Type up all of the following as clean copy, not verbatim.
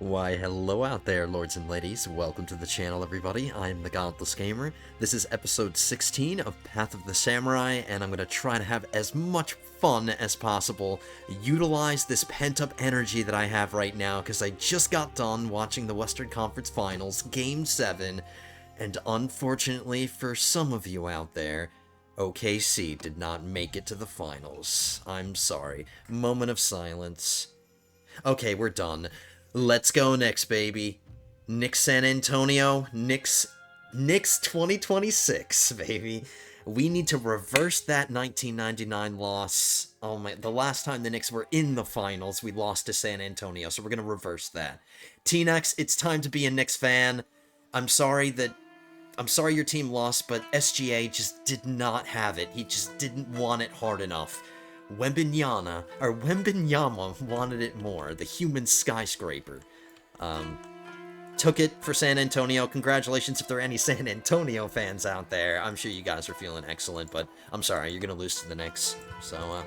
Why, hello out there, lords and ladies. Welcome to the channel, everybody. I'm the Godless Gamer. This is episode 16 of Path of the Samurai, and I'm going to try to have as much fun as possible. Utilize this pent-up energy that I have right now, because I just got done watching the Western Conference Finals, Game 7, and unfortunately for some of you out there, OKC did not make it to the finals. I'm sorry. Moment of silence. Okay, we're done. Let's go Knicks, baby. Knicks San Antonio. Knicks 2026, baby. We need to reverse that 1999 loss. Oh my, the last time the Knicks were in the finals, we lost to San Antonio, so we're going to reverse that. T-Nex, it's time to be a Knicks fan. I'm sorry your team lost, but SGA just did not have it. He just didn't want it hard enough. Wembenyama wanted it more. The human skyscraper. Took it for San Antonio. Congratulations if there are any San Antonio fans out there. I'm sure you guys are feeling excellent, but I'm sorry, you're going to lose to the Knicks. So,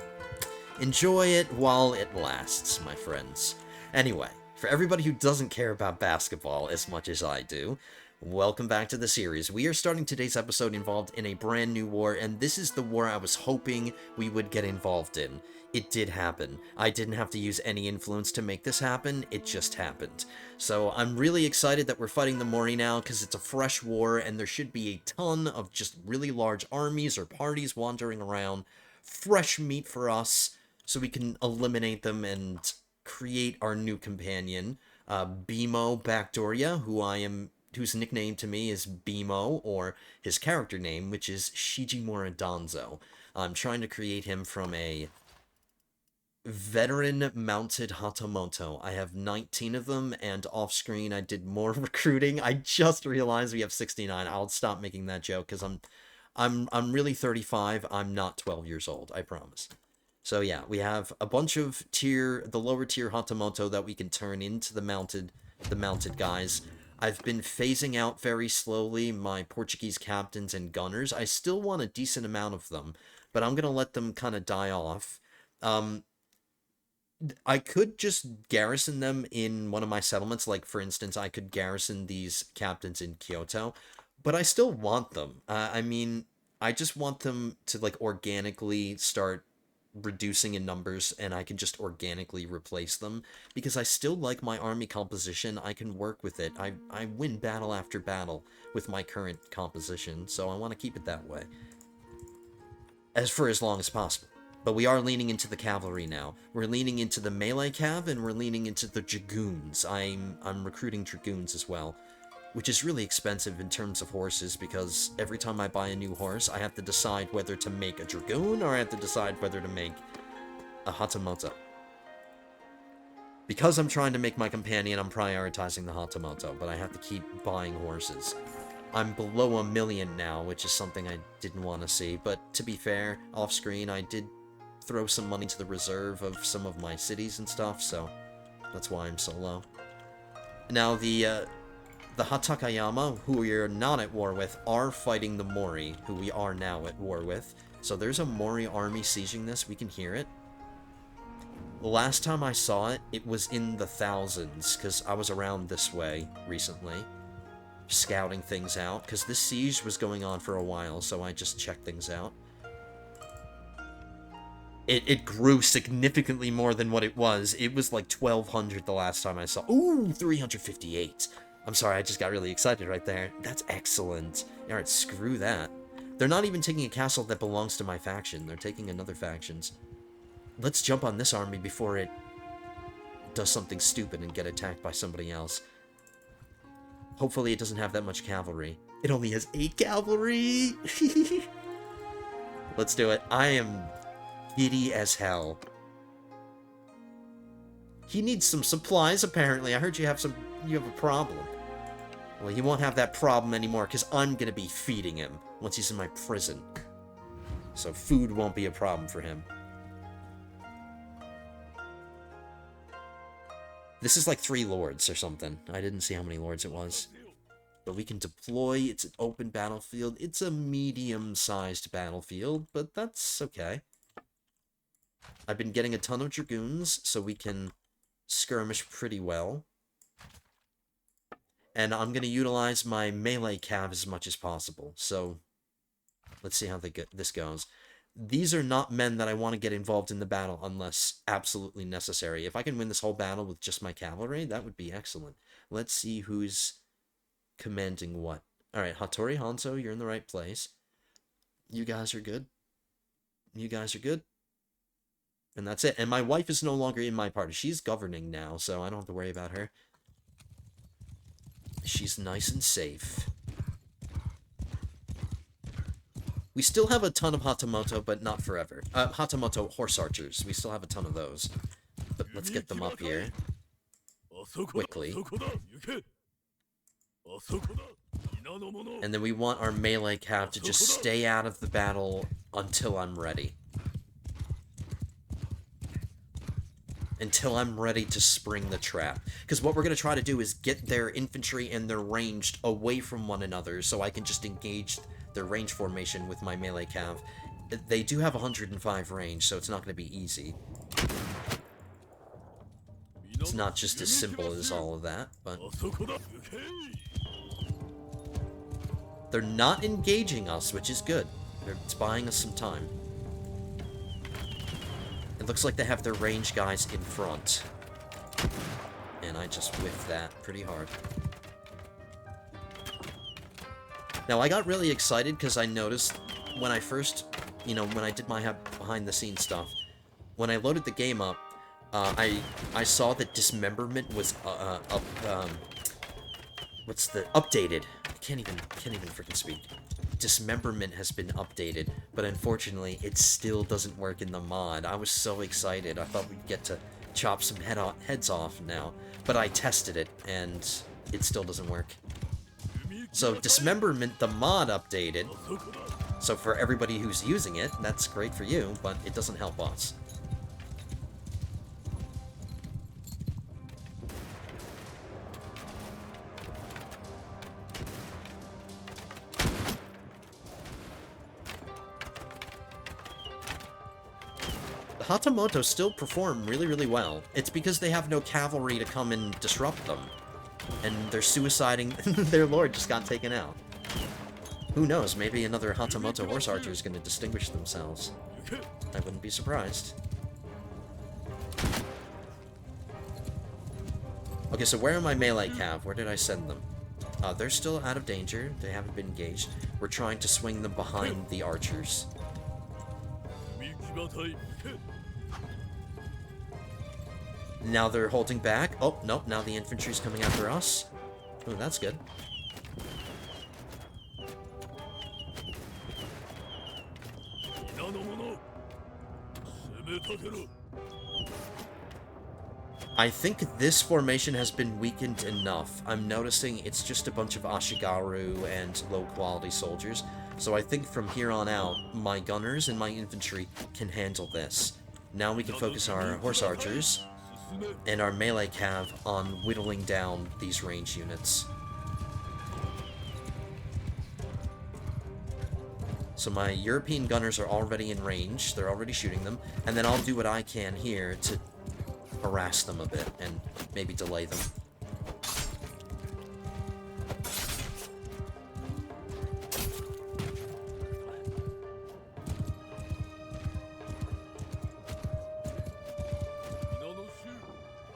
enjoy it while it lasts, my friends. Anyway, for everybody who doesn't care about basketball as much as I do, welcome back to the series. We are starting today's episode involved in a brand new war, and this is the war I was hoping we would get involved in. It did happen. I didn't have to use any influence to make this happen, it just happened. So I'm really excited that we're fighting the Mori now, because it's a fresh war, and there should be a ton of just really large armies or parties wandering around. Fresh meat for us, so we can eliminate them and create our new companion, Bimo Backdoria, whose nickname to me is Bimo, or his character name, which is Shijimura Danzo. I'm trying to create him from a veteran-mounted Hatamoto. I have 19 of them, and off-screen I did more recruiting. I just realized we have 69. I'll stop making that joke, because I'm really 35. I'm not 12 years old, I promise. So yeah, we have a bunch of the lower tier Hatamoto that we can turn into the mounted guys. I've been phasing out very slowly my Portuguese captains and gunners. I still want a decent amount of them, but I'm going to let them kind of die off. I could just garrison them in one of my settlements. Like, for instance, I could garrison these captains in Kyoto, but I still want them. I mean, I just want them to, like, organically start reducing in numbers, and I can just organically replace them, because I still like my army composition. I can work with it. I win battle after battle with my current composition, so I want to keep it that way for as long as possible. But we are leaning into the cavalry now. We're leaning into the melee cav, and we're leaning into the dragoons. I'm recruiting dragoons as well, which is really expensive in terms of horses, because every time I buy a new horse, I have to decide whether to make a dragoon, or I have to decide whether to make a Hatamoto. Because I'm trying to make my companion, I'm prioritizing the Hatamoto, but I have to keep buying horses. I'm below 1 million now, which is something I didn't want to see, but to be fair, off-screen, I did throw some money to the reserve of some of my cities and stuff, so that's why I'm so low. Now, the Hatakayama, who we are not at war with, are fighting the Mori, who we are now at war with. So there's a Mori army sieging this. We can hear it. The last time I saw it, it was in the thousands, because I was around this way recently, scouting things out, because this siege was going on for a while, so I just checked things out. It grew significantly more than what it was. It was like 1,200 the last time I saw. Ooh, 358. I'm sorry, I just got really excited right there. That's excellent. Alright, screw that. They're not even taking a castle that belongs to my faction. They're taking another faction's. Let's jump on this army before it does something stupid and get attacked by somebody else. Hopefully it doesn't have that much cavalry. It only has 8 cavalry! Let's do it. I am giddy as hell. He needs some supplies, apparently. I heard you have a problem. Well, he won't have that problem anymore, because I'm going to be feeding him once he's in my prison. So food won't be a problem for him. This is like 3 lords or something. I didn't see how many lords it was. But we can deploy. It's an open battlefield. It's a medium-sized battlefield, but that's okay. I've been getting a ton of dragoons, so we can skirmish pretty well. And I'm going to utilize my melee cav as much as possible. So, let's see how this goes. These are not men that I want to get involved in the battle unless absolutely necessary. If I can win this whole battle with just my cavalry, that would be excellent. Let's see who's commanding what. Alright, Hattori Hanzo, you're in the right place. You guys are good. You guys are good. And that's it. And my wife is no longer in my party. She's governing now, so I don't have to worry about her. She's nice and safe. We still have a ton of Hatamoto, but not forever. Hatamoto horse archers. We still have a ton of those. But let's get them up here. Quickly. And then we want our melee cav to just stay out of the battle until I'm ready. Until I'm ready to spring the trap. Because what we're going to try to do is get their infantry and their ranged away from one another so I can just engage their range formation with my melee cav. They do have 105 range, so it's not going to be easy. It's not just as simple as all of that, but... They're not engaging us, which is good. It's buying us some time. It looks like they have their range guys in front. And I just whiffed that pretty hard. Now, I got really excited because I noticed when I first, when I did my behind-the-scenes stuff, when I loaded the game up, I saw that dismemberment was, updated. I can't even freaking speak. Dismemberment has been updated, but unfortunately, it still doesn't work in the mod. I was so excited. I thought we'd get to chop some heads off now, but I tested it, and it still doesn't work. So, Dismemberment, the mod, updated. So for everybody who's using it, that's great for you, but it doesn't help us. Hatamoto still perform really, really well. It's because they have no cavalry to come and disrupt them. And they're suiciding. Their lord just got taken out. Who knows, maybe another Hatamoto horse archer is going to distinguish themselves. I wouldn't be surprised. Okay, so where are my melee cav? Where did I send them? They're still out of danger. They haven't been engaged. We're trying to swing them behind the archers. Now they're holding back. Oh, nope, now the infantry's coming after us. Oh, that's good. I think this formation has been weakened enough. I'm noticing it's just a bunch of Ashigaru and low-quality soldiers. So I think from here on out, my gunners and my infantry can handle this. Now we can focus our horse archers and our melee cav on whittling down these range units. So my European gunners are already in range, they're already shooting them, and then I'll do what I can here to harass them a bit and maybe delay them.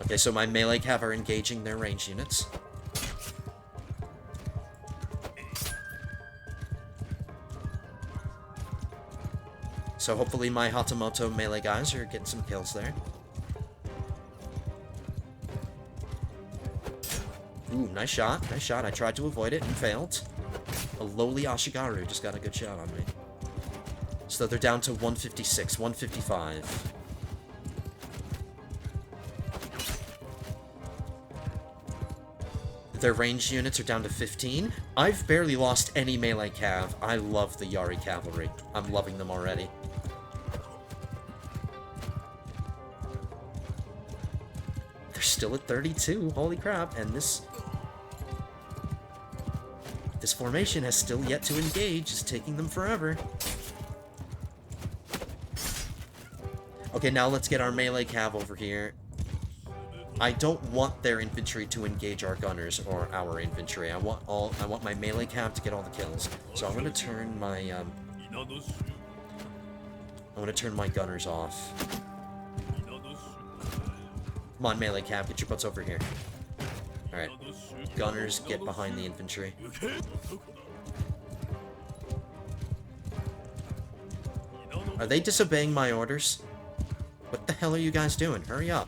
Okay, so my melee cav are engaging their range units. So hopefully my Hatamoto melee guys are getting some kills there. Ooh, nice shot, nice shot. I tried to avoid it and failed. A lowly Ashigaru just got a good shot on me. So they're down to 156, 155. Their ranged units are down to 15. I've barely lost any melee cav. I love the Yari cavalry. I'm loving them already. They're still at 32. Holy crap. And this formation has still yet to engage. It's taking them forever. Okay, now let's get our melee cav over here. I don't want their infantry to engage our gunners or our infantry. I want my melee cav to get all the kills. So I'm gonna turn my gunners off. Come on, melee cav, get your butts over here. Alright. Gunners, get behind the infantry. Are they disobeying my orders? What the hell are you guys doing? Hurry up.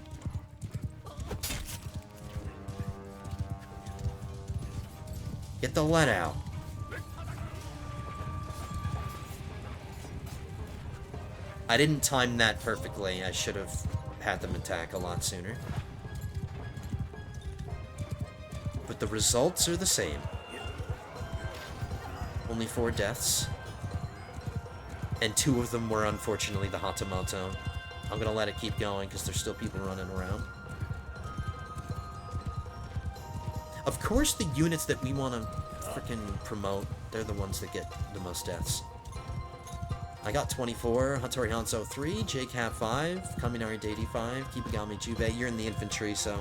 Get the lead out. I didn't time that perfectly. I should have had them attack a lot sooner. But the results are the same. Only 4 deaths. And 2 of them were unfortunately the Hatamoto. I'm gonna let it keep going because there's still people running around. Of course the units that we want to freaking promote, they're the ones that get the most deaths. I got 24, Hattori Hanzo 3, JCAV 5, Kaminari Deity 5, Kibigami Jubei, you're in the infantry, so...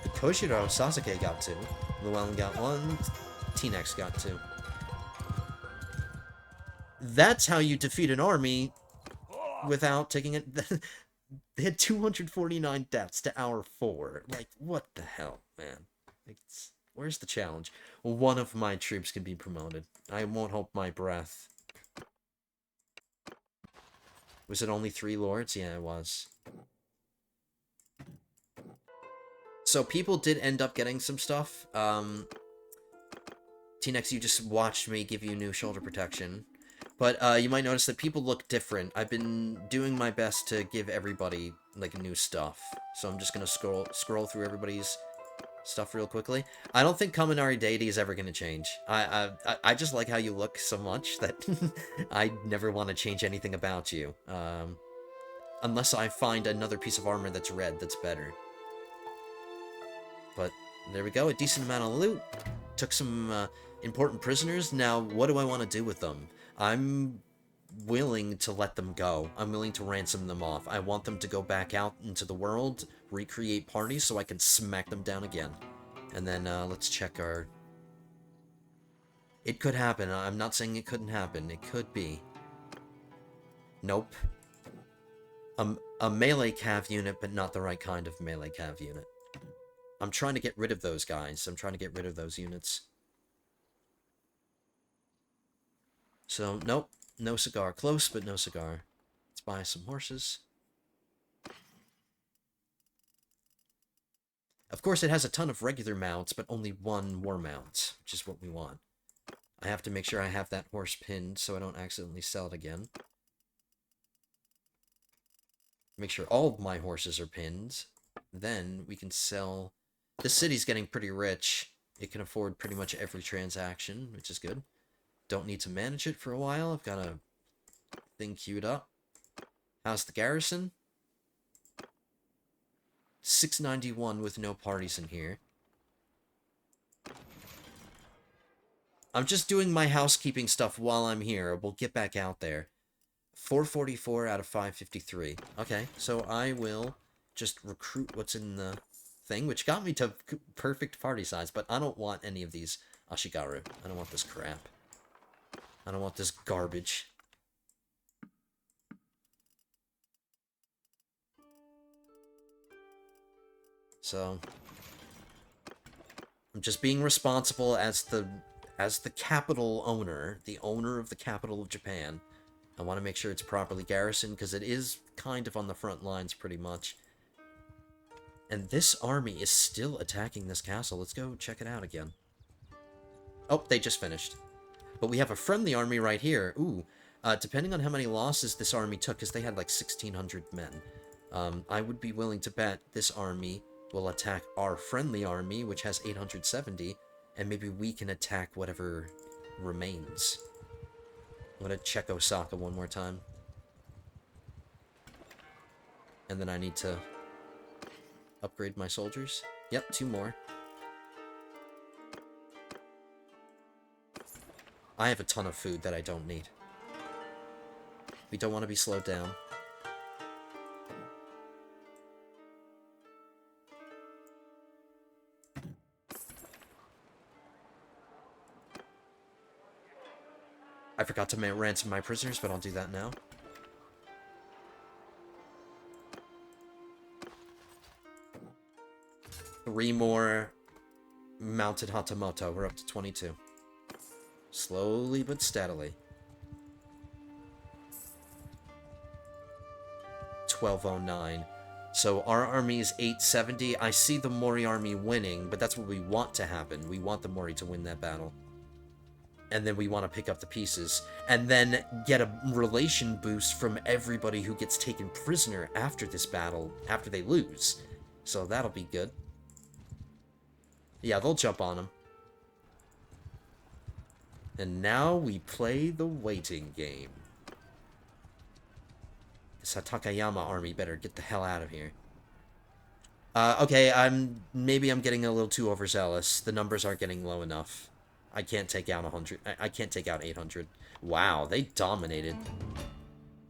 The Koshiro Sasuke got 2, Llewellyn got 1, T-Nex got 2. That's how you defeat an army without taking it... They had 249 deaths to our 4. Like, what the hell, man? Where's the challenge? Well, one of my troops can be promoted. I won't hold my breath. Was it only 3 lords? Yeah, it was. So people did end up getting some stuff. T-Nex, you just watched me give you new shoulder protection. But you might notice that people look different. I've been doing my best to give everybody, like, new stuff. So I'm just gonna scroll through everybody's stuff real quickly. I don't think Kaminari Deity is ever gonna change. I just like how you look so much that I never want to change anything about you. Unless I find another piece of armor that's red that's better. But there we go, a decent amount of loot. Took some important prisoners. Now, what do I want to do with them? I'm willing to let them go. I'm willing to ransom them off. I want them to go back out into the world, recreate parties, so I can smack them down again. And then, let's check our... It could happen. I'm not saying it couldn't happen. It could be. Nope. A melee cav unit, but not the right kind of melee cav unit. I'm trying to get rid of those guys. I'm trying to get rid of those units. So, nope. No cigar. Close, but no cigar. Let's buy some horses. Of course, it has a ton of regular mounts, but only 1 war mount, which is what we want. I have to make sure I have that horse pinned so I don't accidentally sell it again. Make sure all of my horses are pinned. Then we can sell... This city's getting pretty rich. It can afford pretty much every transaction, which is good. Don't need to manage it for a while. I've got a thing queued up. How's the garrison? 691 with no parties in here. I'm just doing my housekeeping stuff while I'm here. We'll get back out there. 444 out of 553. Okay, so I will just recruit what's in the thing, which got me to perfect party size, but I don't want any of these Ashigaru. I don't want this crap. I don't want this garbage. So I'm just being responsible as the capital owner, the owner of the capital of Japan. I want to make sure it's properly garrisoned, because it is kind of on the front lines pretty much. And this army is still attacking this castle. Let's go check it out again. Oh, they just finished. But we have a friendly army right here. Ooh, depending on how many losses this army took, because they had like 1,600 men. I would be willing to bet this army will attack our friendly army, which has 870, and maybe we can attack whatever remains. I'm gonna check Osaka one more time. And then I need to upgrade my soldiers. Yep, 2 more. I have a ton of food that I don't need. We don't want to be slowed down. I forgot to ransom my prisoners, but I'll do that now. Three more mounted Hatamoto. We're up to 22. Slowly but steadily. 1209. So our army is 870. I see the Mori army winning, but that's what we want to happen. We want the Mori to win that battle. And then we want to pick up the pieces. And then get a relation boost from everybody who gets taken prisoner after this battle, after they lose. So that'll be good. Yeah, they'll jump on them. And now we play the waiting game. This Takayama army better get the hell out of here. Okay, maybe I'm getting a little too overzealous. The numbers aren't getting low enough. I can't take out 100. I can't take out 800. Wow, they dominated.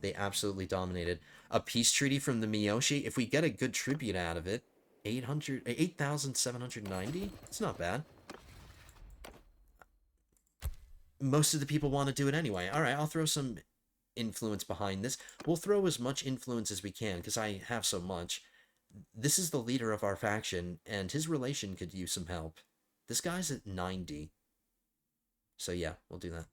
They absolutely dominated. A peace treaty from the Miyoshi. If we get a good tribute out of it, 8,790? It's not bad. Most of the people want to do it anyway. Alright, I'll throw some influence behind this. We'll throw as much influence as we can, because I have so much. This is the leader of our faction, and his relation could use some help. This guy's at 90. So yeah, we'll do that.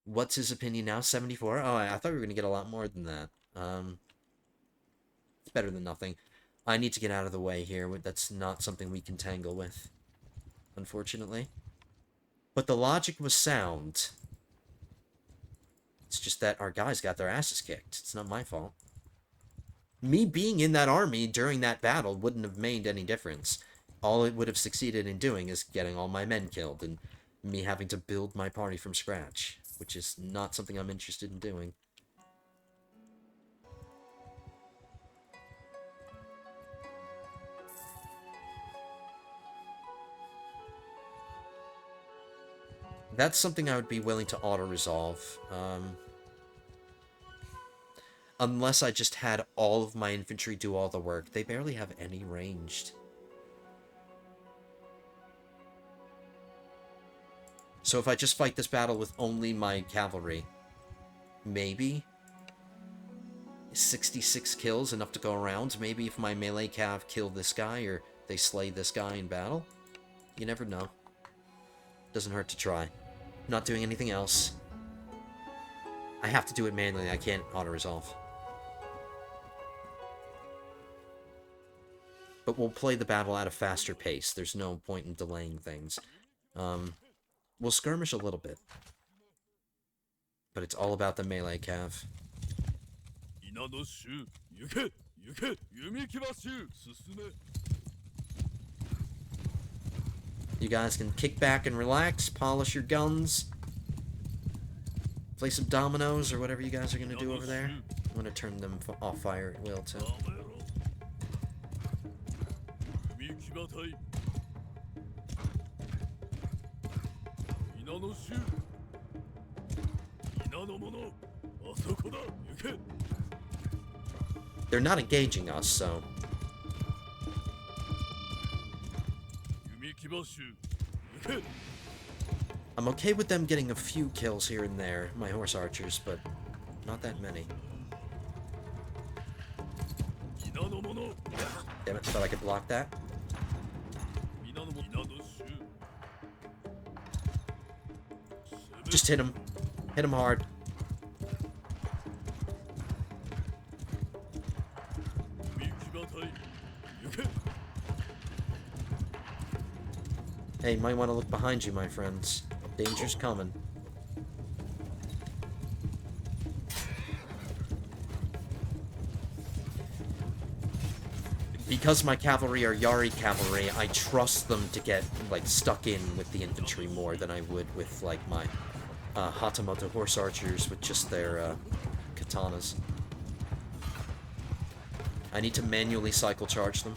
What's his opinion now? 74? Oh, I thought we were going to get a lot more than that. It's better than nothing. I need to get out of the way here. That's not something we can tangle with, unfortunately. But the logic was sound. It's just that our guys got their asses kicked. It's not my fault. Me being in that army during that battle wouldn't have made any difference. All it would have succeeded in doing is getting all my men killed and me having to build my party from scratch, which is not something I'm interested in doing. That's something I would be willing to auto-resolve. Unless I just had all of my infantry do all the work. They barely have any ranged. So if I just fight this battle with only my cavalry, maybe 66 kills, enough to go around. Maybe if my melee cav kill this guy, or they slay this guy in battle. You never know. Doesn't hurt to try. Not doing anything else. I have to do it manually. I can't auto-resolve. But we'll play the battle at a faster pace. There's no point in delaying things. We'll skirmish a little bit. But it's all about the melee cav. You guys can kick back and relax, polish your guns, play some dominoes or whatever you guys are going to do over there. I'm going to turn them off fire at will, too. They're not engaging us, so... I'm okay with them getting a few kills here and there, my horse archers, but not that many. Damn it, thought I could block that. Just hit him. Hit him hard. Hey, you might want to look behind you, my friends. Danger's coming. Because my cavalry are Yari cavalry, I trust them to get, like, stuck in with the infantry more than I would with, like, my Hatamoto horse archers with just their katanas. I need to manually cycle charge them.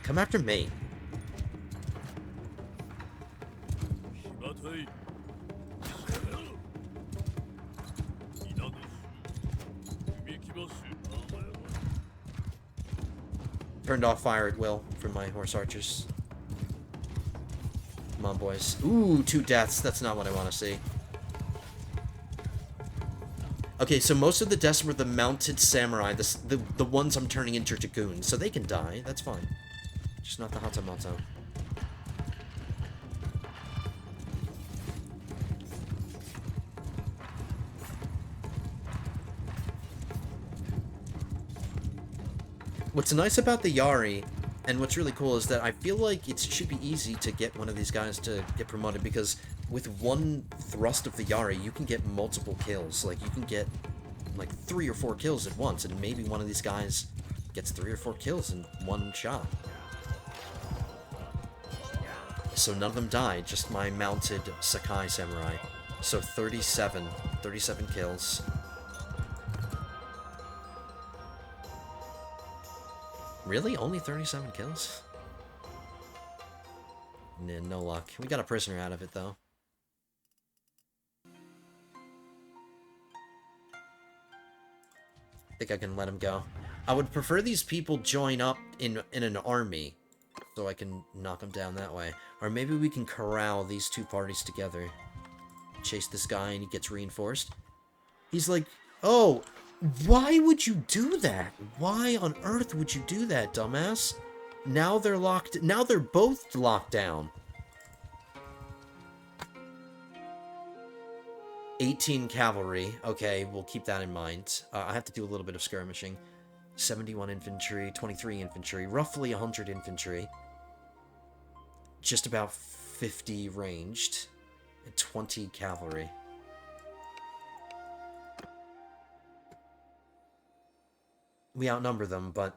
Come after me. Turned off fire at will from my horse archers. Come on, boys. Ooh, 2 deaths. That's not what I want to see. Okay, so most of the deaths were the mounted samurai, the ones I'm turning into dragoons, so they can die. That's fine. Just not the Hatamoto. What's nice about the Yari, and what's really cool, is that I feel like it should be easy to get one of these guys to get promoted, because with one thrust of the Yari, you can get multiple kills. Like, you can get, like, 3 or 4 kills at once, and maybe one of these guys gets 3 or 4 kills in one shot. So none of them died, just my mounted Sakai samurai. So 37 kills. Really? Only 37 kills? Nah, no luck. We got a prisoner out of it, though. I think I can let him go. I would prefer these people join up in an army, so I can knock them down that way. Or maybe we can corral these 2 parties together. Chase this guy and he gets reinforced. He's like, oh, why would you do that? Why on earth would you do that, dumbass? Now they're locked. Now they're both locked down. 18 cavalry. Okay, we'll keep that in mind. I have to do a little bit of skirmishing. 71 infantry, 23 infantry, roughly 100 infantry. Just about 50 ranged, and 20 cavalry. We outnumber them, but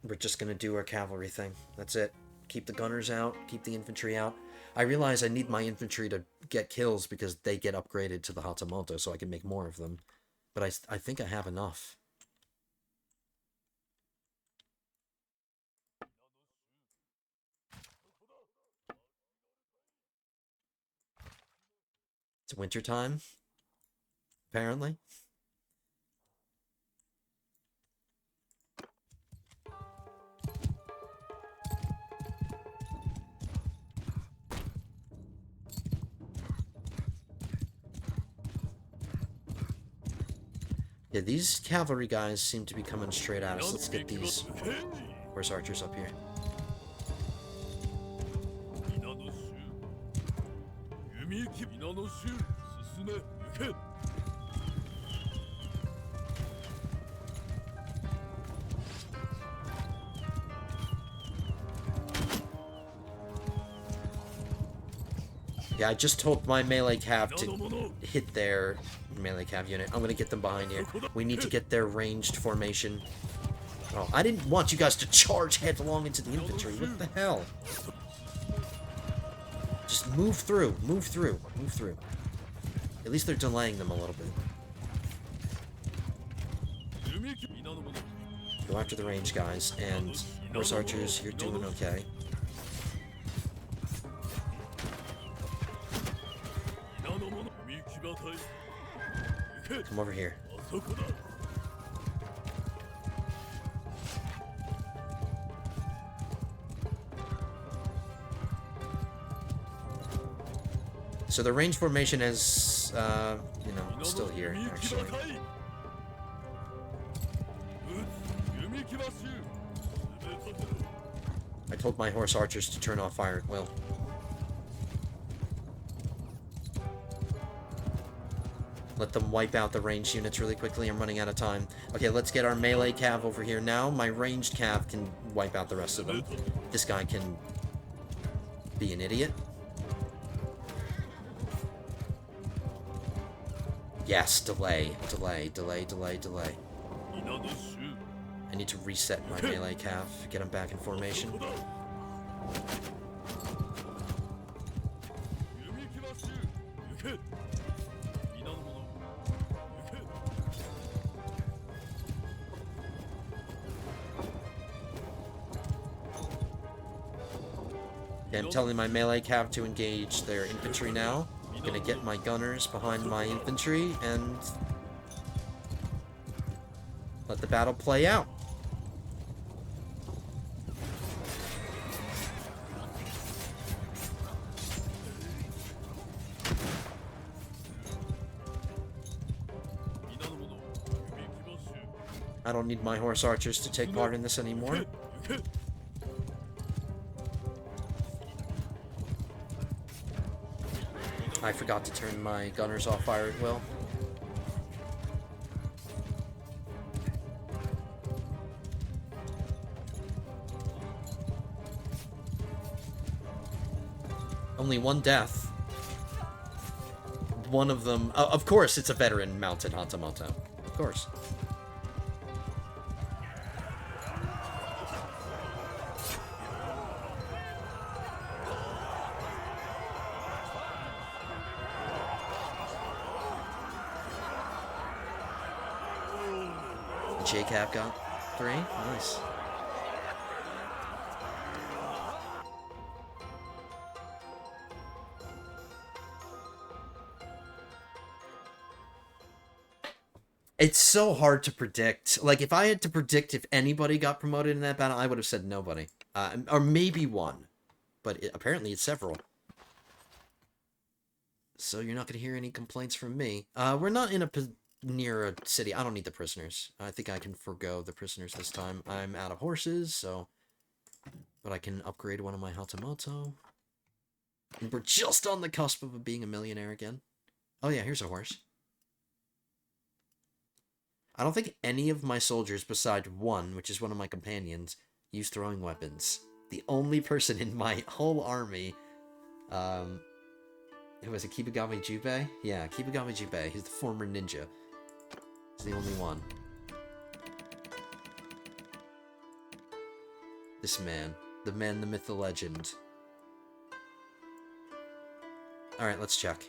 we're just gonna do our cavalry thing. That's it. Keep the gunners out, keep the infantry out. I realize I need my infantry to get kills because they get upgraded to the Hatamoto, so I can make more of them. But I think I have enough. It's winter time, apparently. Yeah, these cavalry guys seem to be coming straight at us. Let's get these horse archers up here. Yeah, I just told my melee cav to hit their melee cav unit. I'm gonna get them behind here. We need to get their ranged formation. Oh, I didn't want you guys to charge headlong into the infantry. What the hell? Just move through, move through, move through. At least they're delaying them a little bit. Go after the range guys, and horse archers, you're doing okay. Come over here. So the range formation is, you know, still here, actually. I told my horse archers to turn off fire at will. Let them wipe out the ranged units really quickly. I'm running out of time. Okay, let's get our melee cav over here now. My ranged cav can wipe out the rest of them. This guy can be an idiot. Yes, delay, delay, delay, delay, delay. I need to reset my melee cav, get him back in formation. Okay, I'm telling my melee cav to engage their infantry now. I'm gonna get my gunners behind my infantry and let the battle play out. I don't need my horse archers to take part in this anymore. I forgot to turn my gunners off fire at will. Only one death. One of them... of course, it's a veteran mounted Hatamoto. Of course. JCap got 3. Nice. It's so hard to predict. Like, if I had to predict if anybody got promoted in that battle, I would have said nobody. Or maybe one. But apparently it's several. So you're not going to hear any complaints from me. We're not in near a city. I don't need the prisoners. I think I can forgo the prisoners this time. I'm out of horses, so... But I can upgrade one of my Hatamoto. And we're just on the cusp of being a millionaire again. Oh yeah, here's a horse. I don't think any of my soldiers, beside one, which is one of my companions, use throwing weapons. The only person in my whole army, who was it, Kibagami Jubei? Yeah, Kibagami Jubei. He's the former ninja. He's the only one. This man. The man, the myth, the legend. Alright, let's check.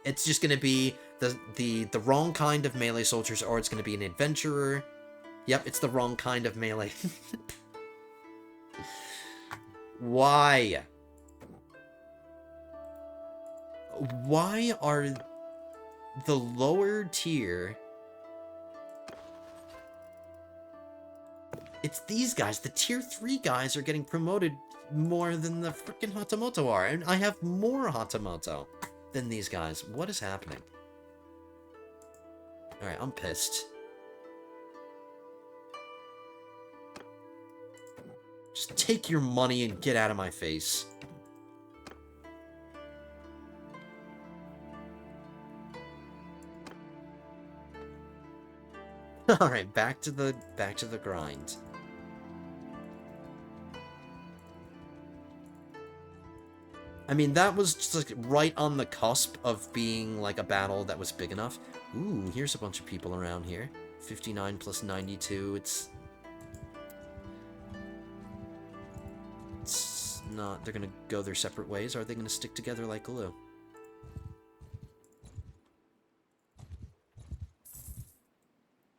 It's just gonna be the wrong kind of melee soldiers, or it's gonna be an adventurer. Yep, it's the wrong kind of melee. Why? Why are the lower tier... It's these guys. The tier 3 guys are getting promoted more than the freaking Hatamoto are. And I have more Hatamoto than these guys. What is happening? Alright, I'm pissed. Just take your money and get out of my face. Alright, back to the grind. I mean, that was just like right on the cusp of being like a battle that was big enough. Ooh, here's a bunch of people around here. 59 plus 92, it's not... They're gonna go their separate ways, or are they gonna stick together like glue?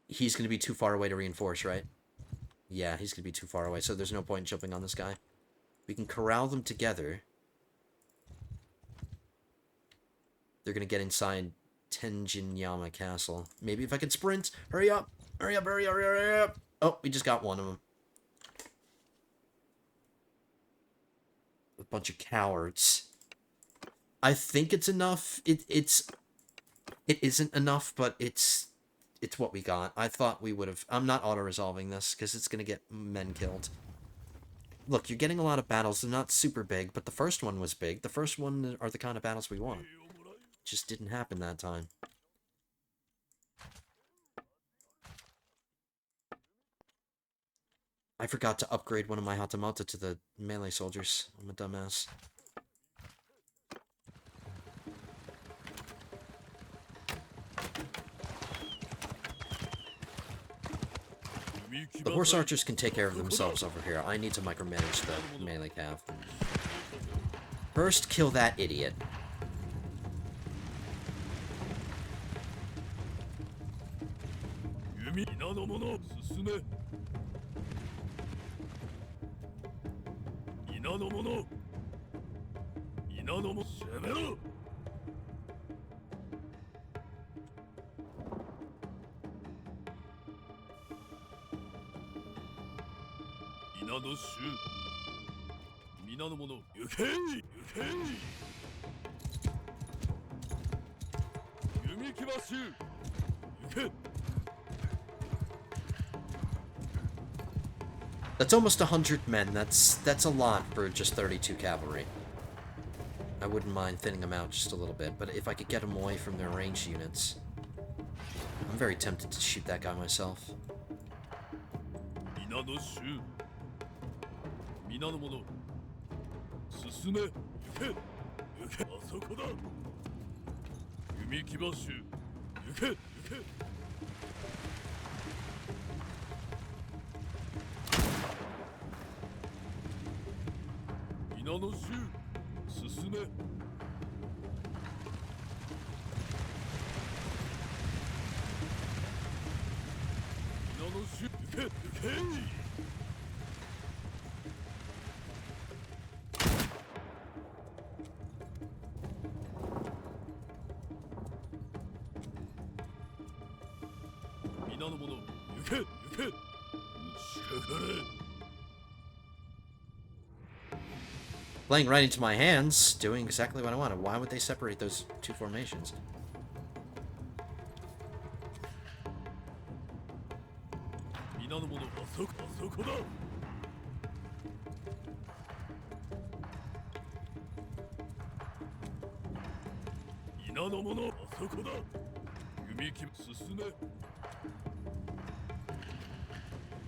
He's gonna be too far away to reinforce, right? Yeah, he's gonna be too far away, so there's no point in jumping on this guy. We can corral them together. They're gonna get inside Tenjinyama Castle. Maybe if I can sprint. Hurry up! Hurry up, hurry up, hurry up! Oh, we just got one of them. A bunch of cowards. I think it's enough. It isn't enough, but it's what we got. I thought we would have... I'm not auto-resolving this, because it's gonna get men killed. Look, you're getting a lot of battles. They're not super big, but the first one was big. The first one are the kind of battles we want. Just didn't happen that time. I forgot to upgrade one of my Hatamoto to the melee soldiers. I'm a dumbass. The horse archers can take care of themselves over here. I need to micromanage the melee cav. First, kill that idiot. That's almost 100 men. That's a lot for just 32 cavalry. I wouldn't mind thinning them out just a little bit, but if I could get them away from their ranged units... I'm very tempted to shoot that guy myself. Playing right into my hands, doing exactly what I wanted. Why would they separate those two formations?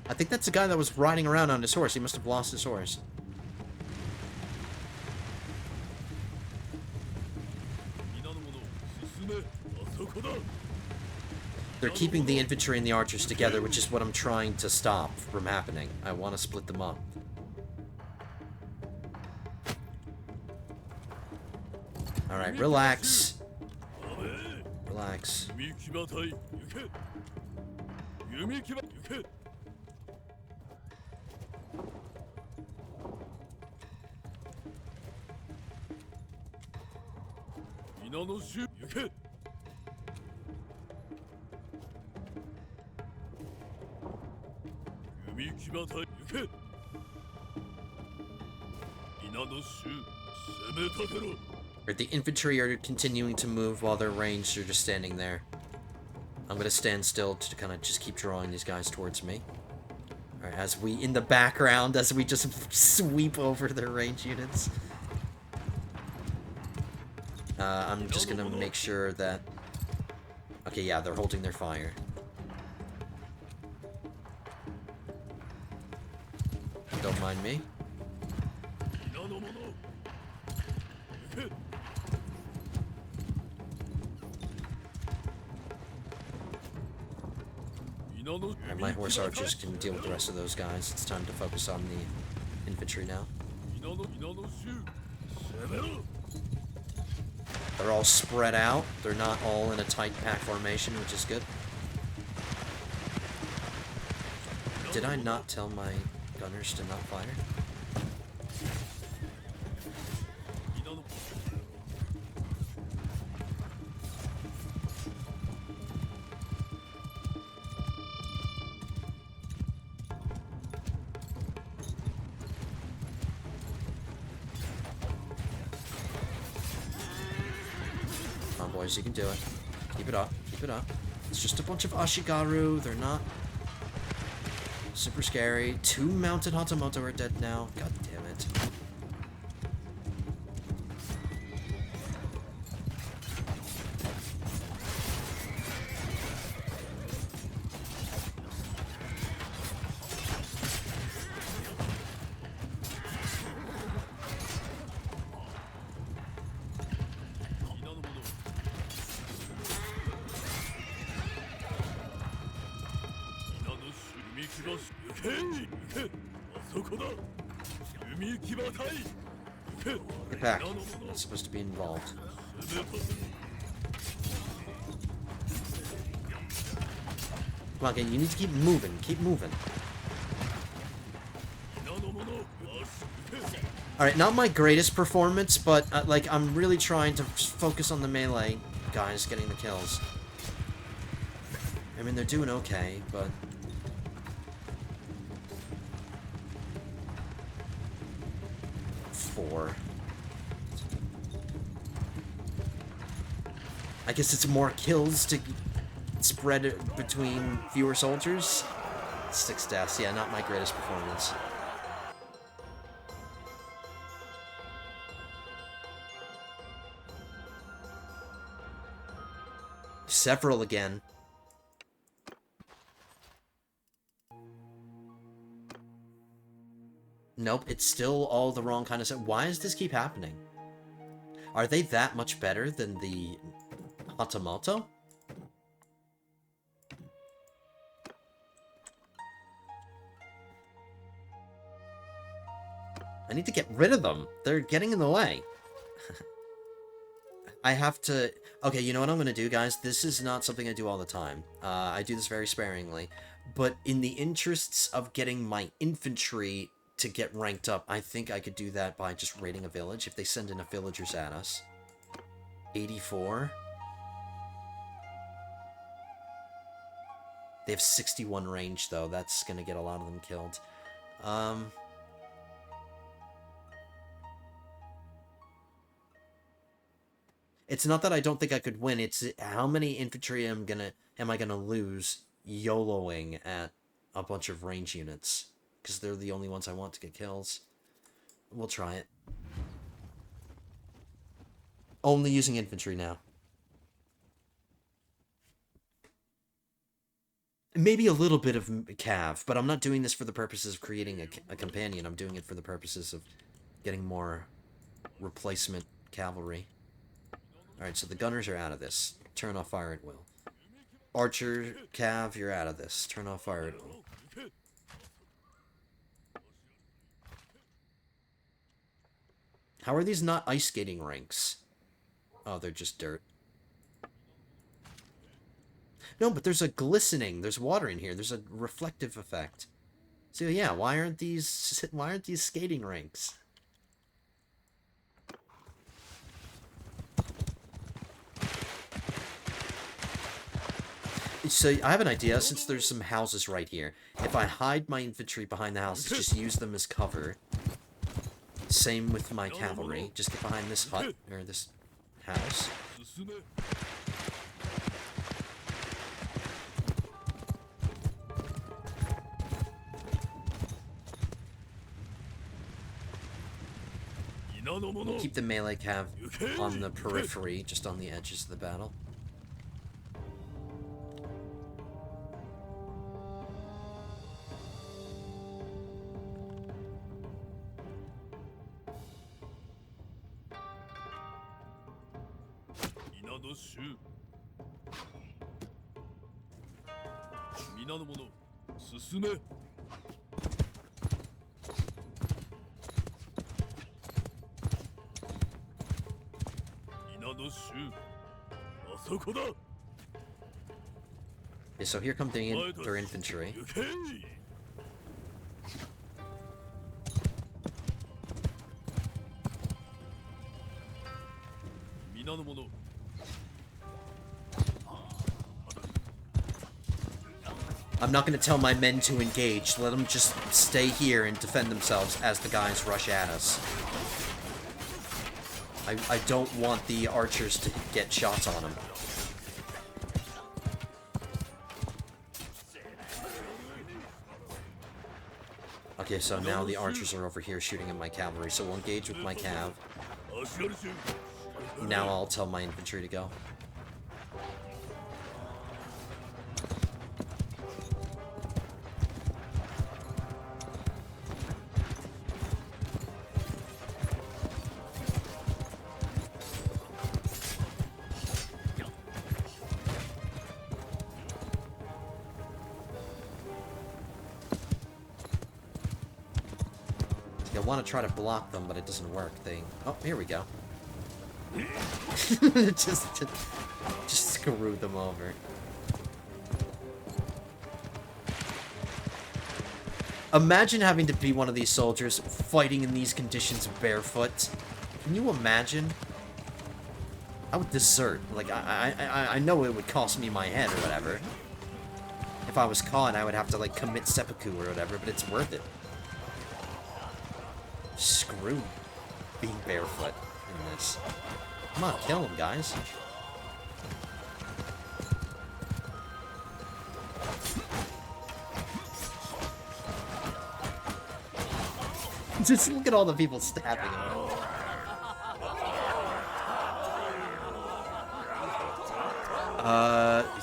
I think that's the guy that was riding around on his horse. He must have lost his horse. They're keeping the infantry and the archers together, which is what I'm trying to stop from happening. I want to split them up. Alright, relax. Relax. The infantry are continuing to move while they're ranged are just standing there. I'm gonna stand still to kind of just keep drawing these guys towards me. Alright, as we, in the background, as we just sweep over their range units. I'm just gonna make sure that... Okay, yeah, they're holding their fire. Don't mind me. And my horse archers can deal with the rest of those guys. It's time to focus on the infantry now. They're all spread out. They're not all in a tight pack formation, which is good. Did I not tell my gunners to not fire? You can do it. Keep it up. Keep it up. It's just a bunch of Ashigaru. They're not super scary. 2 mounted Hatamoto are dead now. God damn it. Get back. I'm not supposed to be involved. Come on, you need to keep moving. Keep moving. Alright, not my greatest performance, but, like, I'm really trying to focus on the melee guys getting the kills. I mean, they're doing okay, but... Four. I guess it's more kills to spread it between fewer soldiers. 6 deaths, yeah, not my greatest performance. Several again. Nope, it's still all the wrong kind of stuff. Why does this keep happening? Are they that much better than the Hatamoto? I need to get rid of them. They're getting in the way. I have to... Okay, you know what I'm going to do, guys? This is not something I do all the time. I do this very sparingly. But in the interests of getting my infantry to get ranked up, I think I could do that by just raiding a village. If they send enough villagers at us. 84. They have 61 range, though. That's going to get a lot of them killed. It's not that I don't think I could win, it's how many infantry am I gonna lose YOLOing at a bunch of range units. Because they're the only ones I want to get kills. We'll try it. Only using infantry now. Maybe a little bit of cav, but I'm not doing this for the purposes of creating a companion. I'm doing it for the purposes of getting more replacement cavalry. Alright, so the gunners are out of this. Turn off fire at will. Archer, cav, you're out of this. Turn off fire at will. How are these not ice skating rinks? Oh, they're just dirt. No, but there's a glistening. There's water in here. There's a reflective effect. So yeah, why aren't these skating rinks? So I have an idea, since there's some houses right here. If I hide my infantry behind the houses, just use them as cover. Same with my cavalry. Just get behind this hut, or this house. We'll keep the melee cav on the periphery, just on the edges of the battle. Okay, so here come their infantry. I'm not going to tell my men to engage. Let them just stay here and defend themselves as the guys rush at us. I don't want the archers to get shots on them. Okay, so now the archers are over here shooting at my cavalry, so we'll engage with my cav. Now I'll tell my infantry to go. You'll want to try to block them, but it doesn't work. Oh, here we go. just screw them over. Imagine having to be one of these soldiers fighting in these conditions barefoot. Can you imagine? I would desert. Like, I know it would cost me my head or whatever. If I was caught, I would have to, like, commit seppuku or whatever, but it's worth it. Screw being barefoot in this. Come on, kill him, guys. Just look at all the people stabbing him.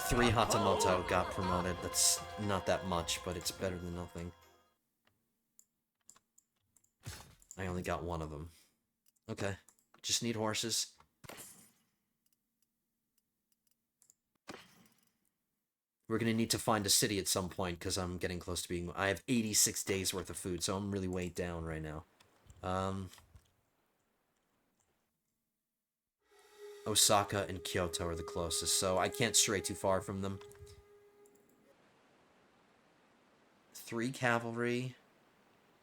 3 Hatamoto got promoted. That's not that much, but it's better than nothing. I only got 1 of them. Okay. Just need horses. We're gonna need to find a city at some point, because I'm getting close to being... I have 86 days worth of food, so I'm really weighed down right now. Osaka and Kyoto are the closest, so I can't stray too far from them. 3 cavalry,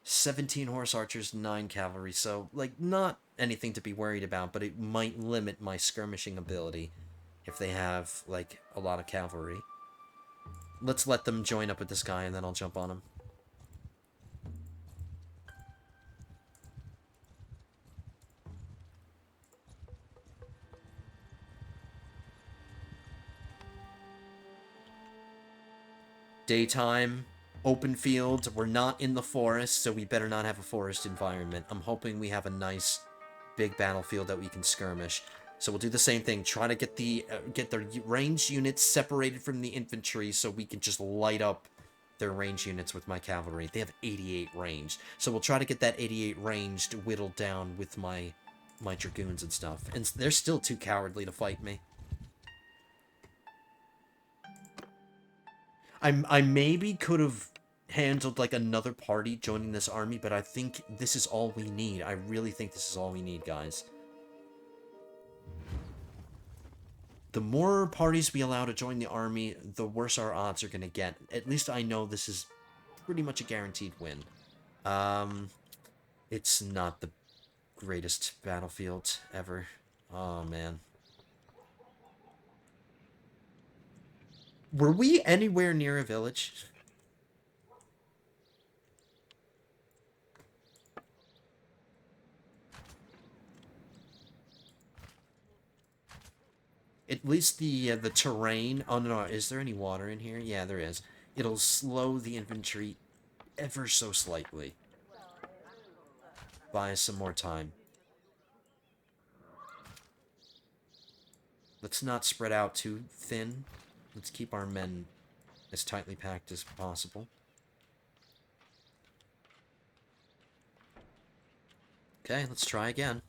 17 horse archers, 9 cavalry, so, like, not anything to be worried about, but it might limit my skirmishing ability if they have, like, a lot of cavalry. Let's let them join up with this guy, and then I'll jump on him. Daytime, open field. We're not in the forest, so we better not have a forest environment. I'm hoping we have a nice big battlefield that we can skirmish. So we'll do the same thing. Try to get the ranged units separated from the infantry so we can just light up their ranged units with my cavalry. They have 88 ranged. So we'll try to get that 88 ranged whittled down with my dragoons and stuff. And they're still too cowardly to fight me. I maybe could have handled, like, another party joining this army, but I think this is all we need. I really think this is all we need, guys. The more parties we allow to join the army, the worse our odds are going to get. At least I know this is pretty much a guaranteed win. It's not the greatest battlefield ever. Oh, man. Were we anywhere near a village? At least the terrain... Oh, no, is there any water in here? Yeah, there is. It'll slow the infantry ever so slightly. Buy us some more time. Let's not spread out too thin. Let's keep our men as tightly packed as possible. Okay, let's try again.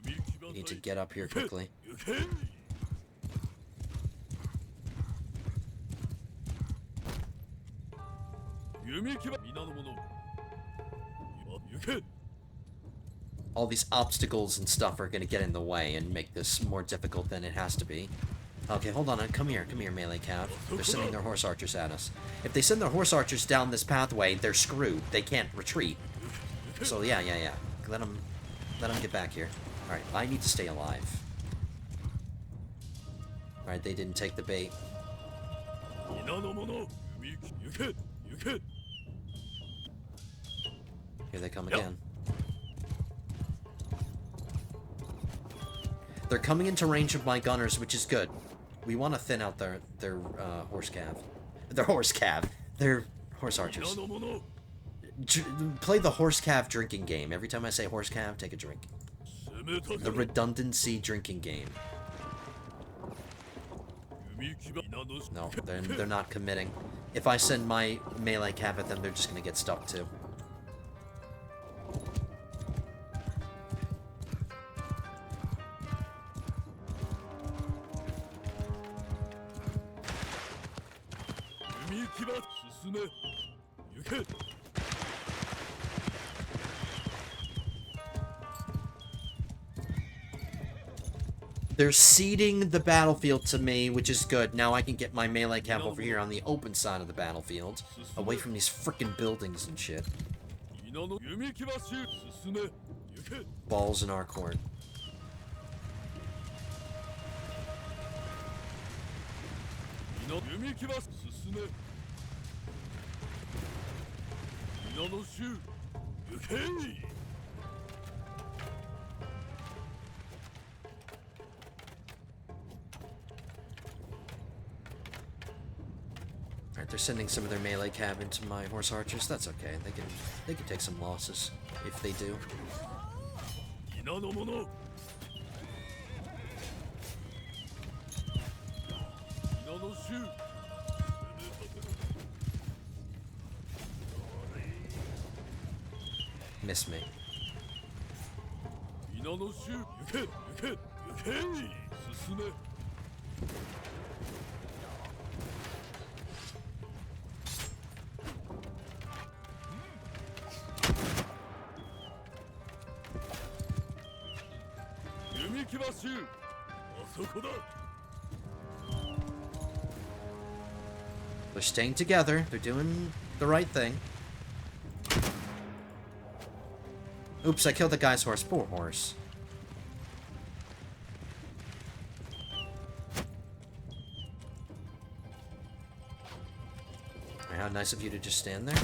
We need to get up here quickly. All these obstacles and stuff are going to get in the way and make this more difficult than it has to be. Okay, hold on. Come here, melee cav. They're sending their horse archers at us. If they send their horse archers down this pathway, they're screwed. They can't retreat. So, yeah. Let them get back here. Alright, I need to stay alive. Alright, they didn't take the bait. Here they come again. They're coming into range of my gunners, which is good. We want to thin out their horse cav. Their horse cav. Their horse archers. Play the horse cav drinking game. Every time I say horse cav, take a drink. The redundancy drinking game. No, they're not committing. If I send my melee cav at them, they're just going to get stuck too. They're ceding the battlefield to me, which is good. Now I can get my melee camp over here on the open side of the battlefield, away from these frickin' buildings and shit. Balls in our court. Alright, they're sending some of their melee cab into my horse archers. That's okay. They can take some losses if they do. Miss me. They're staying together. They're doing the right thing. Oops, I killed the guy's horse. Poor horse. How nice of you to just stand there.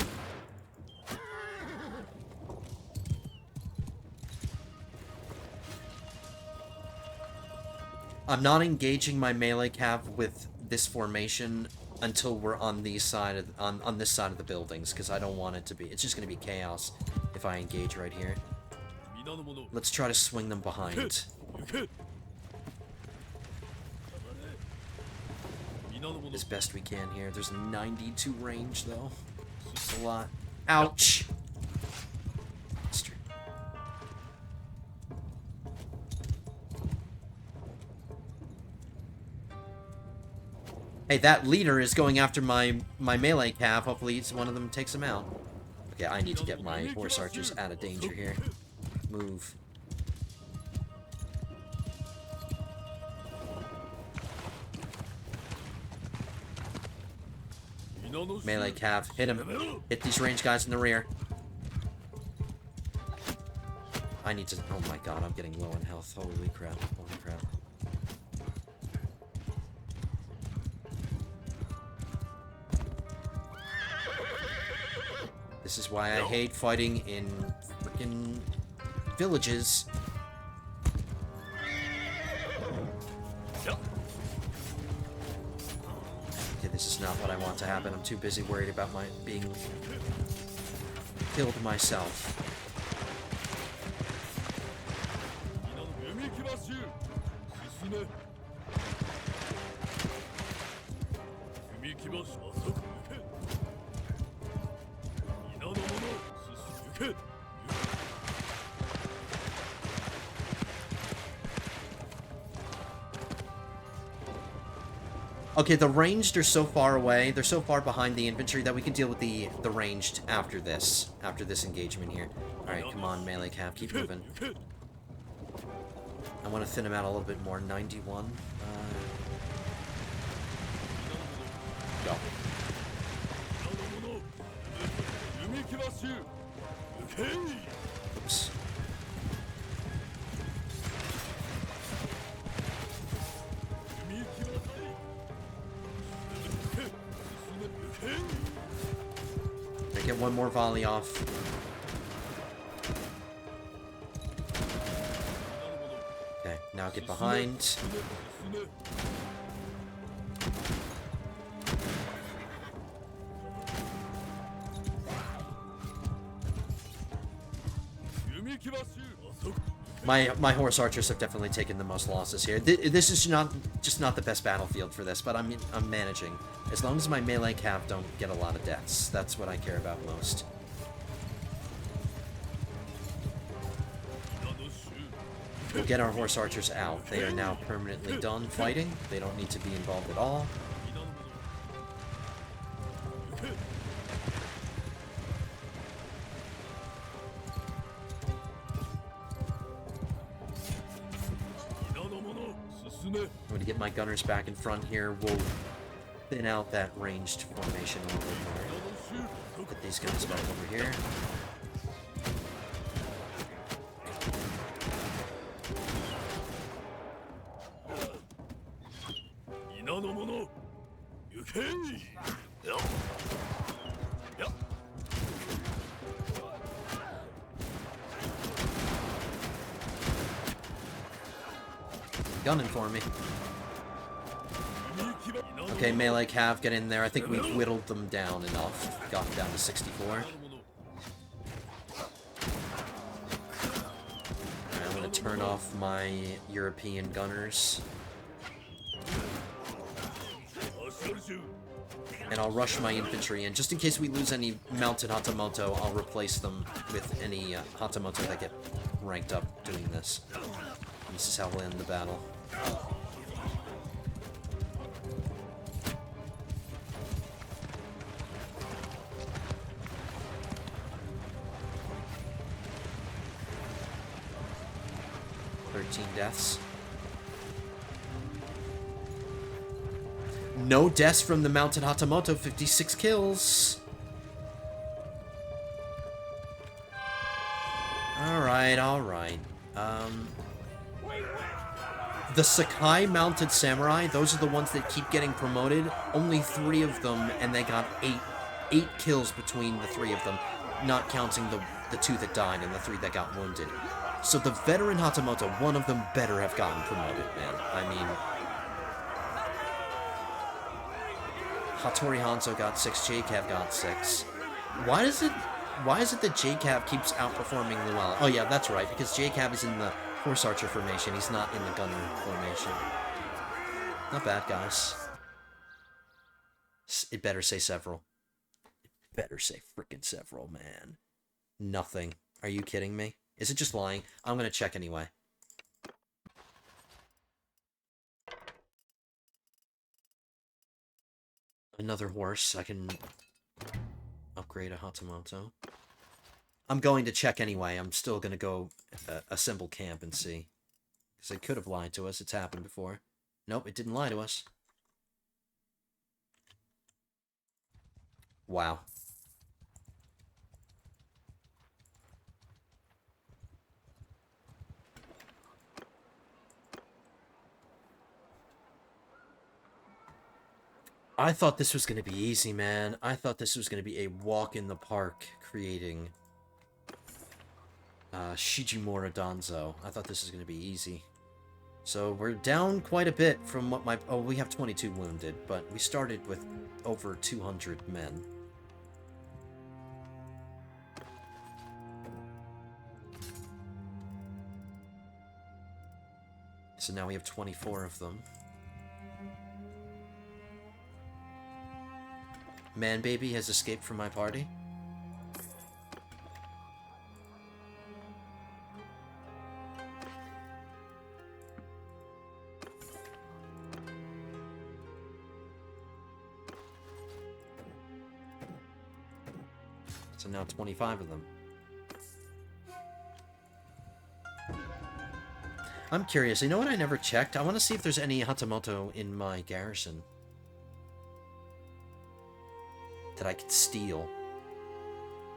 I'm not engaging my melee cav with this formation until we're on these side of, on this side of the buildings, because I don't want it to be. It's just going to be chaos if I engage right here. Let's try to swing them behind. As best we can here. There's 92 range though. It's a lot. Ouch! Hey, that leader is going after my melee cav. Hopefully one of them takes him out. Okay, I need to get my horse archers out of danger here. Move. Melee cav. Hit him. Hit these range guys in the rear. I need to... Oh my god, I'm getting low in health. Holy crap. Holy crap. This is why I hate fighting in freaking villages. Okay, this is not what I want to happen. I'm too busy worried about my being killed myself. Okay, the ranged are so far away, they're so far behind the infantry that we can deal with the ranged after this engagement here. Alright, come on, melee cap, keep moving. I want to thin him out a little bit more. 91. Go. Oops. Get one more volley off. Okay, now get behind. My horse archers have definitely taken the most losses here. This is just not the best battlefield for this, but I'm managing. As long as my melee cav don't get a lot of deaths, that's what I care about most. We'll get our horse archers out. They are now permanently done fighting. They don't need to be involved at all. going to get my gunners back in front here. We'll thin out that ranged formation a little bit more. Put these guys back over here. Gunning for me. Okay, melee cav, get in there. I think we've whittled them down enough. Got them down to 64. Alright, I'm gonna turn off my European gunners. And I'll rush my infantry in. Just in case we lose any mounted Hatamoto, I'll replace them with any Hatamoto that get ranked up doing this. This is how we'll end the battle. Deaths. No deaths from the mounted Hatamoto, 56 kills. Alright, alright. The Sakai mounted samurai, those are the ones that keep getting promoted. Only 3 of them, and they got 8 kills between the 3 of them, not counting the 2 that died and the 3 that got wounded. So the veteran Hatamoto, one of them better have gotten promoted, man. I mean, Hattori Hanzo got 6, JCav got 6. Why is it that JCav keeps outperforming Llewellyn? Oh yeah, that's right, because JCav is in the horse archer formation, he's not in the gunner formation. Not bad, guys. It better say several. It better say frickin' several, man. Nothing. Are you kidding me? Is it just lying? I'm gonna check anyway. Another horse. I can upgrade a Hatamoto. I'm going to check anyway. I'm still gonna go assemble camp and see. Because it could have lied to us. It's happened before. Nope, it didn't lie to us. Wow. I thought this was going to be easy, man. I thought this was going to be a walk in the park creating Shijimura Danzo. I thought this was going to be easy. So we're down quite a bit from what my... Oh, we have 22 wounded, but we started with over 200 men. So now we have 24 of them. Man Baby has escaped from my party. So now 25 of them. I'm curious, you know what I never checked? I want to see if there's any Hatamoto in my garrison that I could steal.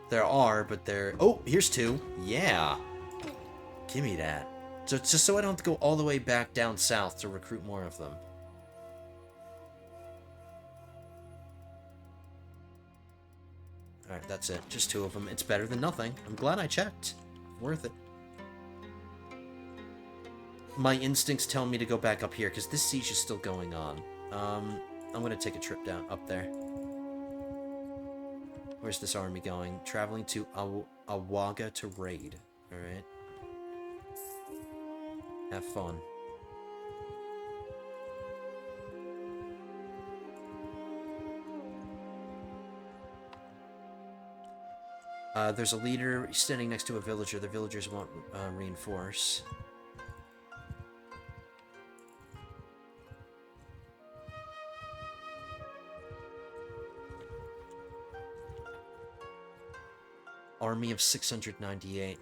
There are, but they're... Oh, here's 2. Yeah. Give me that. So it's just so I don't have to go all the way back down south to recruit more of them. Alright, that's it. Just 2 of them. It's better than nothing. I'm glad I checked. Worth it. My instincts tell me to go back up here, because this siege is still going on. I'm going to take a trip down up there. Where's this army going? Traveling to Awaga to raid. Alright. Have fun. There's a leader standing next to a villager. The villagers won't reinforce. Army of 698.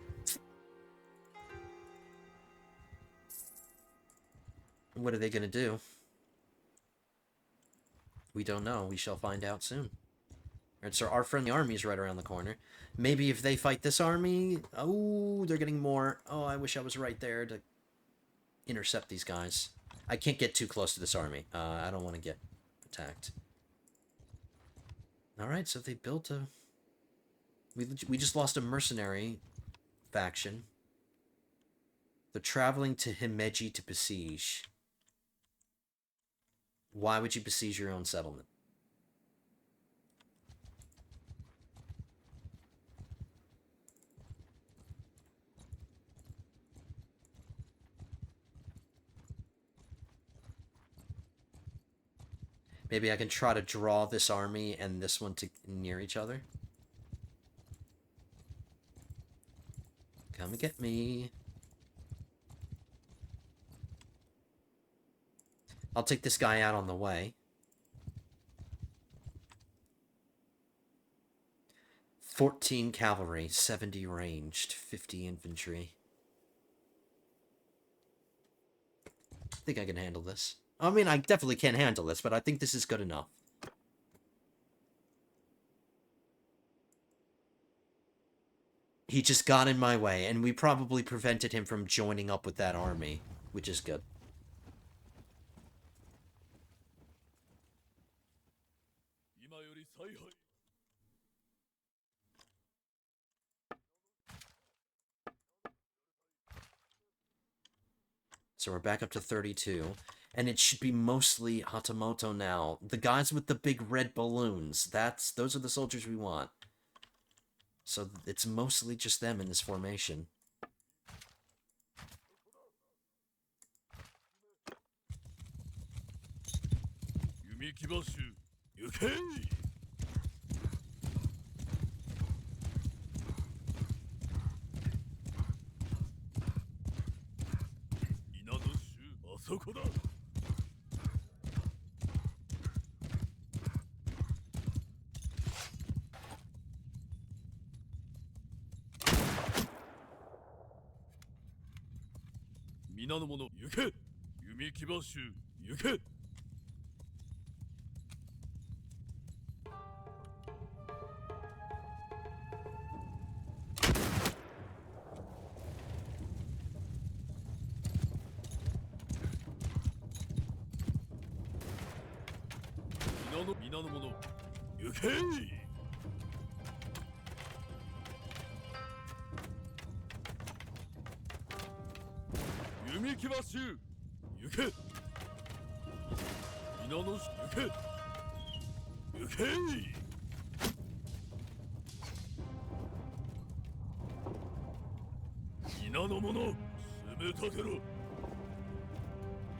What are they gonna do? We don't know. We shall find out soon. Alright, so our friendly army is right around the corner. Maybe if they fight this army... Oh, they're getting more. Oh, I wish I was right there to intercept these guys. I can't get too close to this army. I don't want to get attacked. Alright, so they built a... We just lost a mercenary faction. They're traveling to Himeji to besiege. Why would you besiege your own settlement? Maybe I can try to draw this army and this one to near each other. Come and get me. I'll take this guy out on the way. 14 cavalry, 70 ranged, 50 infantry. I think I can handle this. I mean, I definitely can't handle this, but I think this is good enough. He just got in my way, and we probably prevented him from joining up with that army, which is good. So we're back up to 32. And it should be mostly Hatamoto now. The guys with the big red balloons. Those are the soldiers we want. So it's mostly just them in this formation.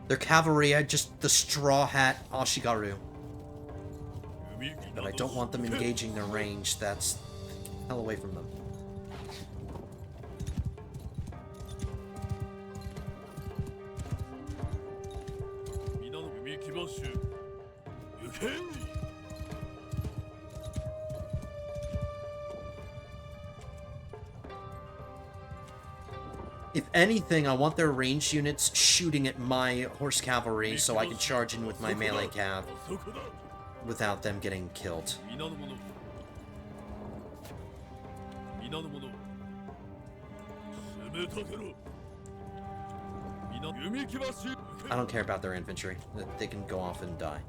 Their cavalry, the straw hat Ashigaru. But I don't want them engaging their range. That's hell away from them. If anything, I want their ranged units shooting at my horse cavalry so I can charge in with my melee cav without them getting killed. I don't care about their infantry. They can go off and die.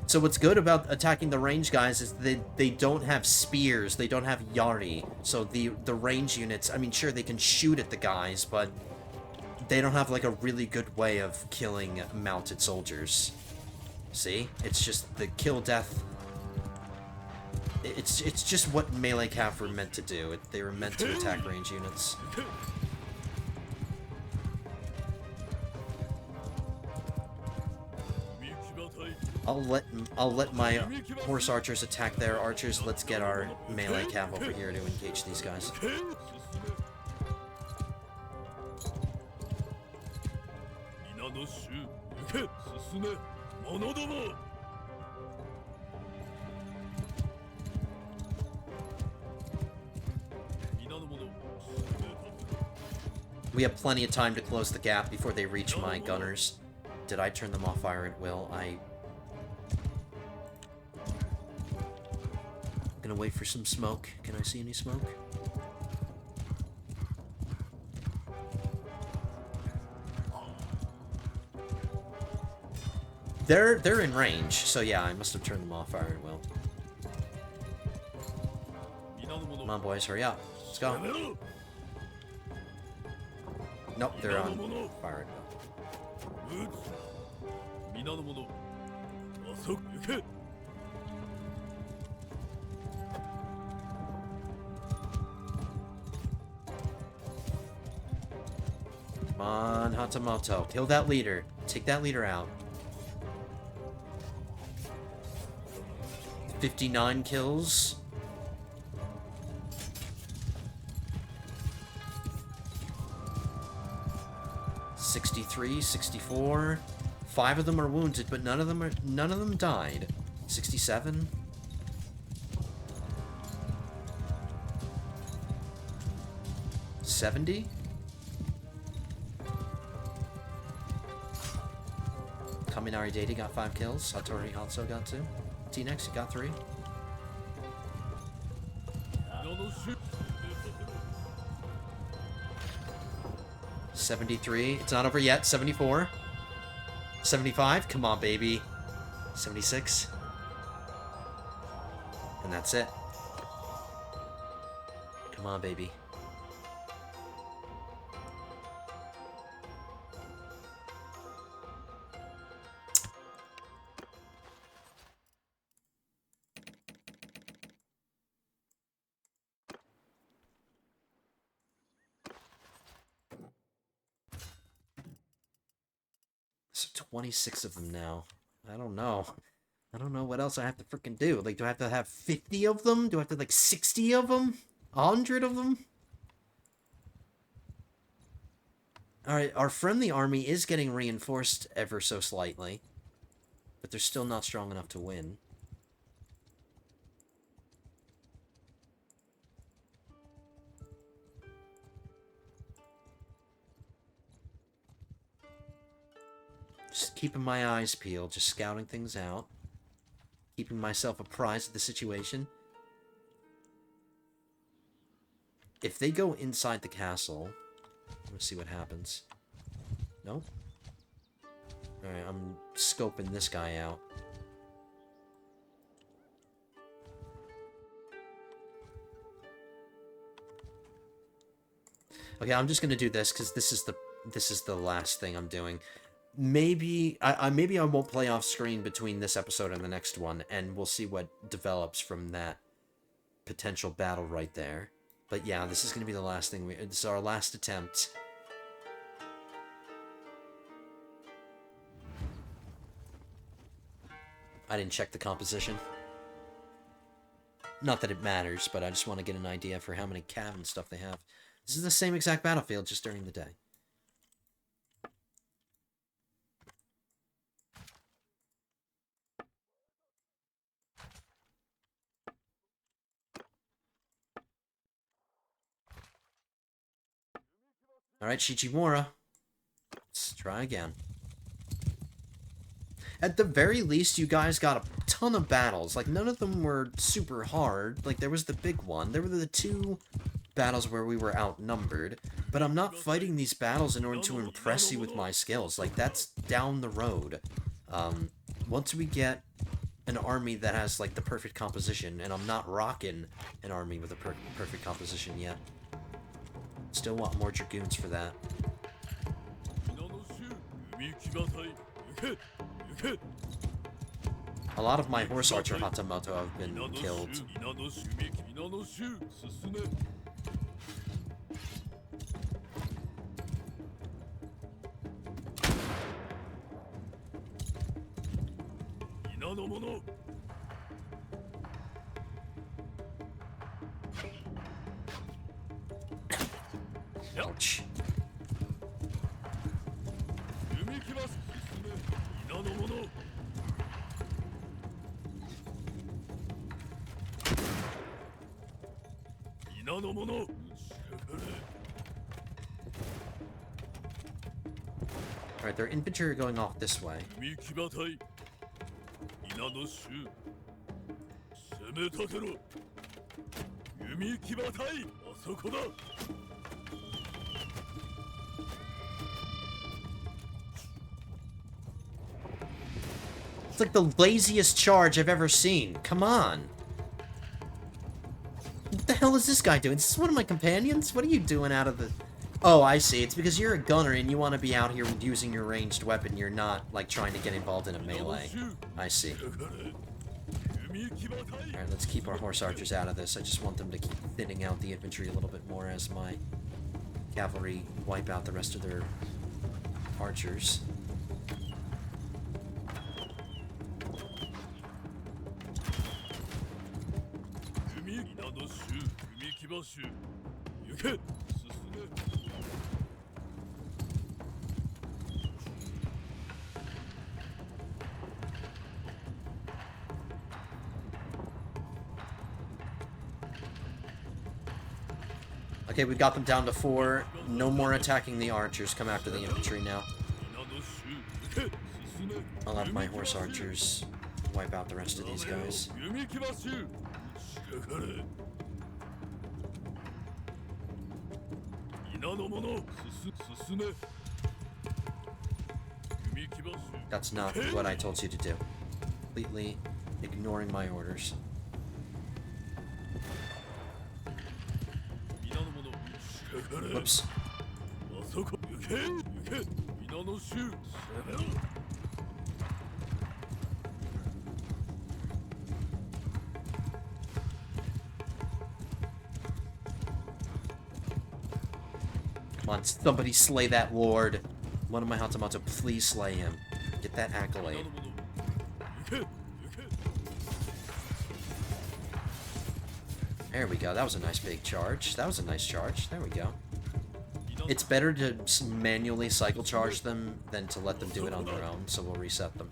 So what's good about attacking the range guys is they don't have spears, they don't have yari. So the range units, I mean, sure, they can shoot at the guys, but they don't have like a really good way of killing mounted soldiers. See? It's just the kill death. It's just what melee cav were meant to do. They were meant to attack range units. I'll let my horse archers attack their archers. Let's get our melee cav over here to engage these guys. We have plenty of time to close the gap before they reach my gunners. Did I turn them off fire at will? I'm gonna wait for some smoke. Can I see any smoke? They're in range, so yeah, I must have turned them off fire at will. Come on, boys, hurry up. Let's go. Nope, they're on fire at will. Come on, Hatamoto. Kill that leader. Take that leader out. 59 kills. $63, 64. 5 of them are wounded, but none of them died. 67. $70. Kaminari Deity got 5 kills. Hattori Hanzo got 2. T-Nex, you got 3. $73. It's not over yet. 74. 75. Come on, baby. 76. And that's it. Come on, baby. So 26 of them now. I don't know. I don't know what else I have to freaking do. Like, do I have to have 50 of them? Do I have to, like, 60 of them? 100 of them? Alright, our friendly army is getting reinforced ever so slightly. But they're still not strong enough to win. Just keeping my eyes peeled, just scouting things out. Keeping myself apprised of the situation. If they go inside the castle, let's see what happens. Nope. Alright, I'm scoping this guy out. Okay, I'm just gonna do this because this is the last thing I'm doing. Maybe I won't play off screen between this episode and the next one, and we'll see what develops from that potential battle right there. But yeah, this is gonna be the last thing. This is our last attempt. I didn't check the composition. Not that it matters, but I just want to get an idea for how many cav and stuff they have. This is the same exact battlefield, just during the day. Alright, Shichimura. Let's try again. At the very least, you guys got a ton of battles. Like, none of them were super hard. Like, there was the big one. There were the 2 battles where we were outnumbered. But I'm not fighting these battles in order to impress you with my skills. Like, that's down the road. Once we get an army that has, like, the perfect composition, and I'm not rocking an army with a perfect composition yet. Still want more Dragoons for that. A lot of my horse archer Hatamoto have been killed. Ouch. Alright, their infantry are going off this way. It's like the laziest charge I've ever seen. Come on. What the hell is this guy doing? This is one of my companions? What are you doing out of the... Oh, I see. It's because you're a gunner and you want to be out here using your ranged weapon. You're not, like, trying to get involved in a melee. I see. Alright, let's keep our horse archers out of this. I just want them to keep thinning out the infantry a little bit more as my cavalry wipe out the rest of their archers. Okay, we got them down to 4. No more attacking the archers. Come after the infantry now. I'll have my horse archers wipe out the rest of these guys. That's not what I told you to do. Completely ignoring my orders. Whoops. Come on, somebody slay that lord. One of my Hatamatsu, please slay him. Get that accolade. There we go. That was a nice big charge. That was a nice charge. There we go. It's better to manually cycle charge them than to let them do it on their own, so we'll reset them.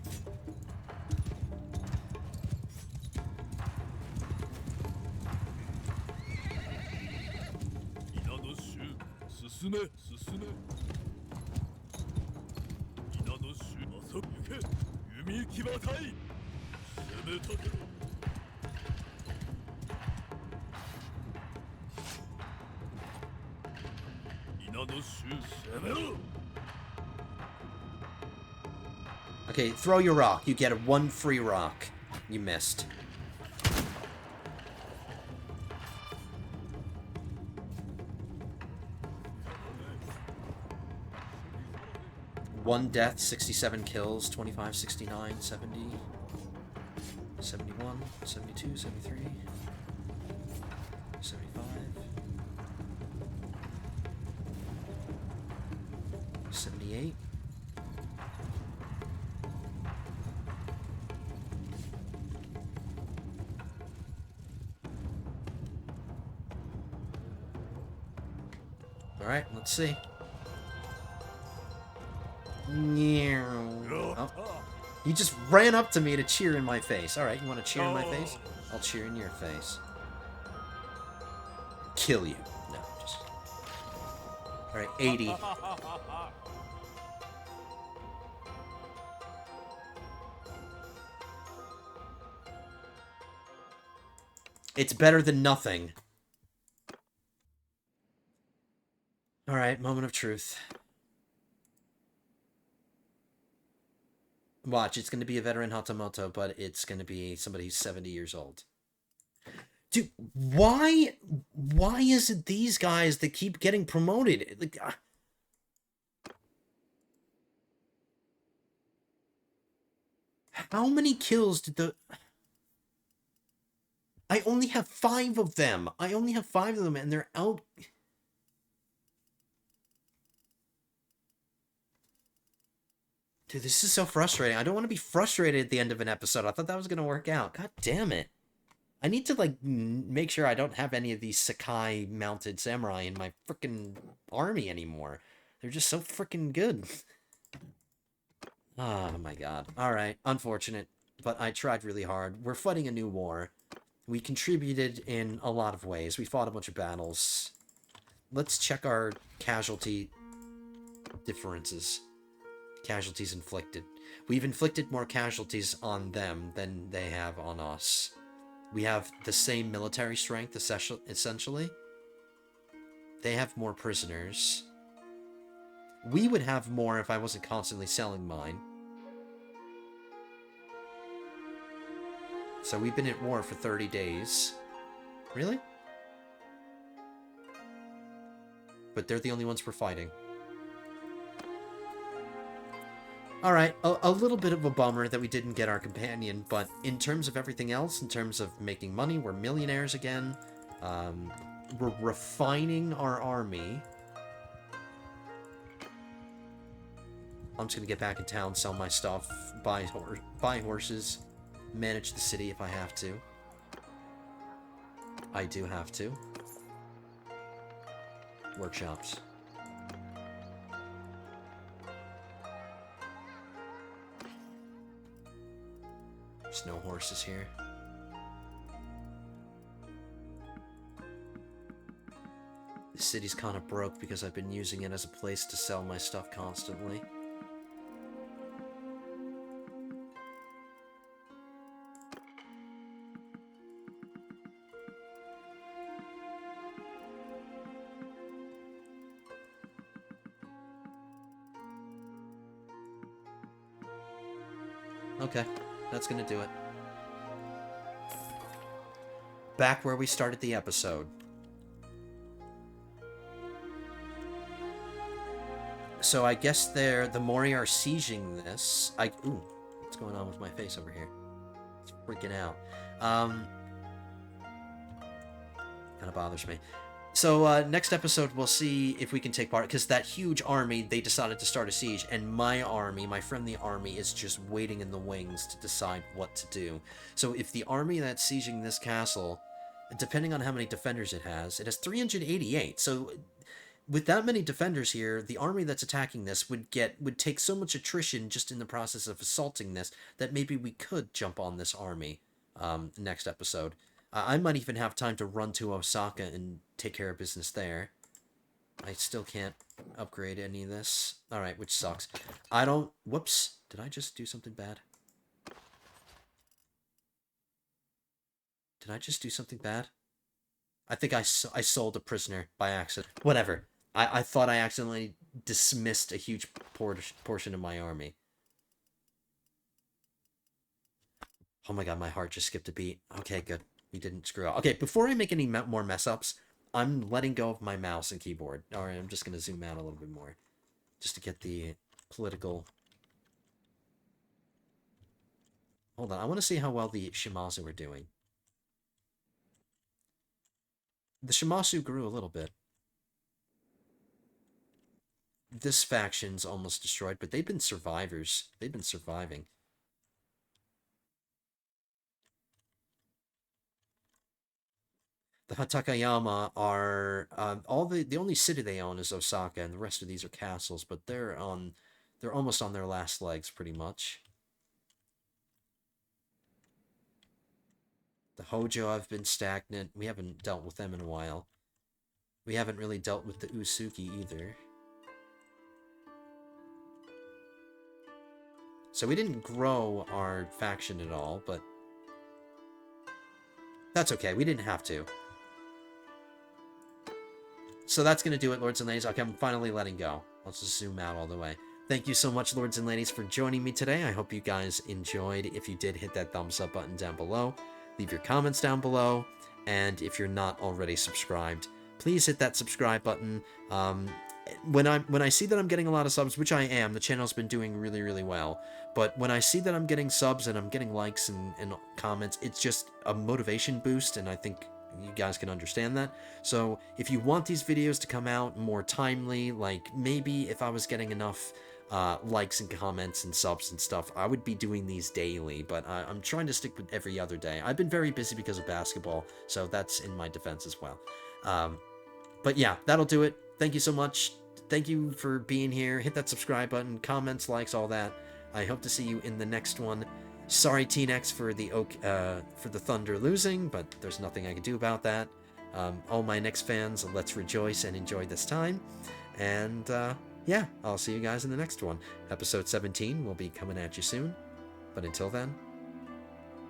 Okay, throw your rock. You get 1 free rock. You missed. One death, 67 kills, 25, 69, 70, 71, 72, 73, 75, 78. Alright, let's see. Oh. You just ran up to me to cheer in my face. Alright, you want to cheer in my face? I'll cheer in your face. Kill you. No, just... Alright, 80. It's better than nothing. Alright, moment of truth. Watch, it's going to be a veteran Hatamoto, but it's going to be somebody who's 70 years old. Dude, why is it these guys that keep getting promoted? Like, how many kills did the... I only have 5 of them. I only have 5 of them, and they're out... Dude, this is so frustrating. I don't want to be frustrated at the end of an episode. I thought that was going to work out. God damn it. I need to, like, make sure I don't have any of these Sakai-mounted samurai in my freaking army anymore. They're just so freaking good. Oh, my God. Alright, unfortunate. But I tried really hard. We're fighting a new war. We contributed in a lot of ways. We fought a bunch of battles. Let's check our casualty differences. Casualties inflicted. We've inflicted more casualties on them than they have on us. We have the same military strength, essentially. They have more prisoners. We would have more if I wasn't constantly selling mine. So we've been at war for 30 days. Really? But they're the only ones we're fighting. Alright, a little bit of a bummer that we didn't get our companion, but in terms of everything else, in terms of making money, we're millionaires again. We're refining our army. I'm just gonna get back in town, sell my stuff, buy horses, manage the city if I have to. I do have to. Workshops. There's no horses here. The city's kind of broke because I've been using it as a place to sell my stuff constantly. Okay, that's gonna do it. Back where we started the episode. So I guess the Mori are sieging this. Ooh, what's going on with my face over here? It's freaking out. Kind of bothers me. So next episode we'll see if we can take part, because that huge army, they decided to start a siege, and my army, my friendly army, is just waiting in the wings to decide what to do. So if the army that's sieging this castle, depending on how many defenders it has 388. So with that many defenders here, the army that's attacking this would take so much attrition just in the process of assaulting this that maybe we could jump on this army next episode. I might even have time to run to Osaka and take care of business there. I still can't upgrade any of this. Alright, which sucks. Whoops. Did I just do something bad? Did I just do something bad? I think I sold a prisoner by accident. Whatever. I thought I accidentally dismissed a huge portion of my army. Oh my god, my heart just skipped a beat. Okay, good. We didn't screw up. Okay, before I make any more mess-ups, I'm letting go of my mouse and keyboard. Alright, I'm just going to zoom out a little bit more. Just to get the political... Hold on, I want to see how well the Shimazu are doing. The Shimazu grew a little bit. This faction's almost destroyed, but they've been survivors. They've been surviving. The Hatakayama are the only city they own is Osaka, and the rest of these are castles. But they're almost on their last legs, pretty much. The Hojo have been stagnant. We haven't dealt with them in a while. We haven't really dealt with the Usuki either. So we didn't grow our faction at all, but that's okay. We didn't have to. So that's going to do it, lords and ladies. Okay, I'm finally letting go. I'll just zoom out all the way. Thank you so much, lords and ladies, for joining me today. I hope you guys enjoyed. If you did, hit that thumbs up button down below. Leave your comments down below. And if you're not already subscribed, please hit that subscribe button. When I see that I'm getting a lot of subs, which I am, the channel's been doing really, really well. But when I see that I'm getting subs and I'm getting likes and comments, it's just a motivation boost, and I think you guys can understand that. So if you want these videos to come out more timely, like maybe if I was getting enough likes and comments and subs and stuff, I would be doing these daily, but I'm trying to stick with every other day. I've been very busy because of basketball, so that's in my defense as well. But yeah, that'll do it. Thank you so much. Thank you for being here. Hit that subscribe button, comments, likes, all that. I hope to see you in the next one. Sorry, T-Nex, for the Thunder losing, but there's nothing I can do about that. All my Knicks fans, let's rejoice and enjoy this time. And yeah, I'll see you guys in the next one. Episode 17 will be coming at you soon. But until then,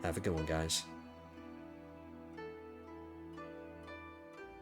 have a good one, guys.